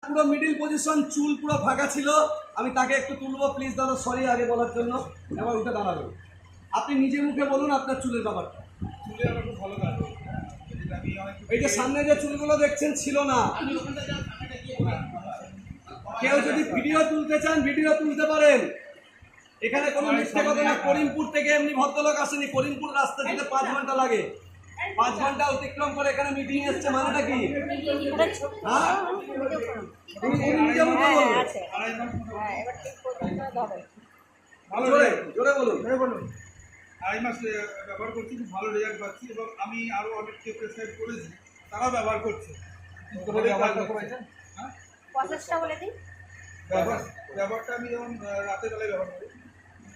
পুরো middle position, চুল পুরো ফাঁকা ছিল। আমি তাকে একটু তুলবো, প্লিজ দাদা, সরি আগে বলার জন্য। এবার উঠে দাঁড়াবেন। আপনি নিজে মুখে বলুন আপনার চুলের ব্যাপারটা। চুলে আমার খুব ভালো কাজ। এই যে সামনে যে চুলগুলো দেখছেন ছিল না। কেউ যদি ভিডিও তুলতে চান ভিডিও তুলতে পারেন, এখানে কোনো মিথ্যে কথা না। করিমপুর থেকে এমনি ভদ্রলোক আসেনি, করিমপুর রাস্তা যেতে 5 ঘন্টা লাগে। 5 ঘন্টা অতিক্রম করে এখানে মিটিং এসছে, মানেটা কি? হ্যাঁ, তুমি নিজে মুখে বলুন। জোরে বলুন। 2.5 মাস ব্যবহার করছি, খুব ভালো রেজাল্ট পাচ্ছি এবং আমি আরও অনেককে প্রেসক্রাইব করেছি, তারাও ব্যবহার করছে। ব্যবহারটা আমি যেমন রাতের বেলায় ব্যবহার করি,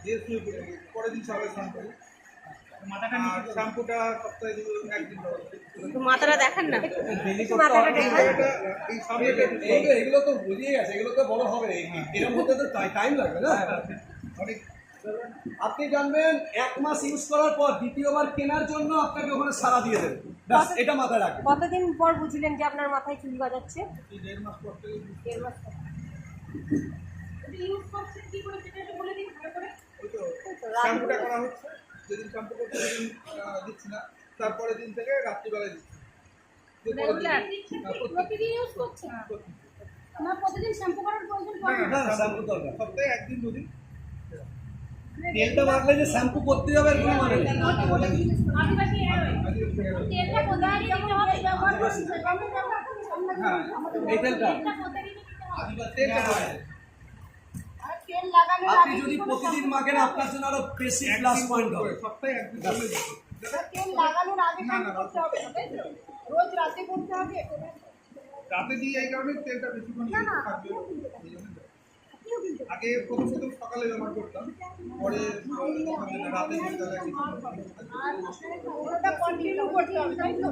দিয়ে শুয়ে পড়ি, পরের দিন সকালে স্নান করি। আর শ্যাম্পুটা সপ্তাহে 1 দিন মাথাটা দেখান না, এগুলো তো বুঝিয়ে গেছে, এগুলো তো বড় হবে, এর মধ্যে তো টাইম লাগবে না অনেক। আপনি জানবেন 1 মাস ইউজ করার পর দ্বিতীয়বার কেনার জন্য আপনাকে ওখানে সারা দিয়ে দেবে। এটা মাথায় রাখবেন। কতদিন পর বুঝলেন যে আপনার মাথায় চুল গজাচ্ছে? 1.5 মাস পর থেকে 1.5 মাস পর। ওই তো শ্যাম্পুটা করা হচ্ছে, যেদিন শ্যাম্পু করতে সেদিন দিচ্ছি না, তারপরের দিন থেকে রাত্রিবেলায় দিচ্ছি। প্রতিদিন ইউজ করছেন? আমার প্রতিদিন শ্যাম্পু করার প্রয়োজন পড়ে না। শ্যাম্পু দরকার সপ্তাহে 1 দিন 2 দিন। তেলটা বাড়লে যে শ্যাম্পু করতে হবে এরকম মানে নেই। তেলটা কোথায় দিতে হবে ব্যবহার করছি, গভর্নমেন্ট ব্যবহার করছি এই তেলটা আর তেল লাগানোর আপনি আগে যদি প্রতিদিন মাখেন আপনার জন্য আরো বেশি প্লাস পয়েন্ট হবে। সপ্তাহে 1 দিন করলে দিচ্ছি। তেল লাগানোর আগে শ্যাম্পু করতে হবে না, তাই তো? রোজ রাতে করতে হবে? রাতে দিই এই কারণে তেলটা বেশিক্ষণ না না, থাকবে। আপনিও কিনতে পারেন। আপনিও কিনতে পারেন। আগে প্রথম সকালে ব্যবহার করতাম, পরে রাতে দিতে আর ওটা কন্টিনিউ করতে হবে, তাই তো?